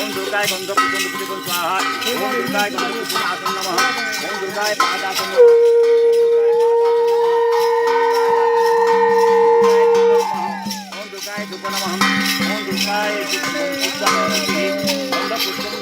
ओम दुर्गाय गंधपुष्पं स्वाहा ओम दुर्गाय गंधपुष्पासन नमः ओम दुर्गाय पादासन नमः ओम दुर्गाय धूप नमः ओम दुर्गाय गंधपुष्पं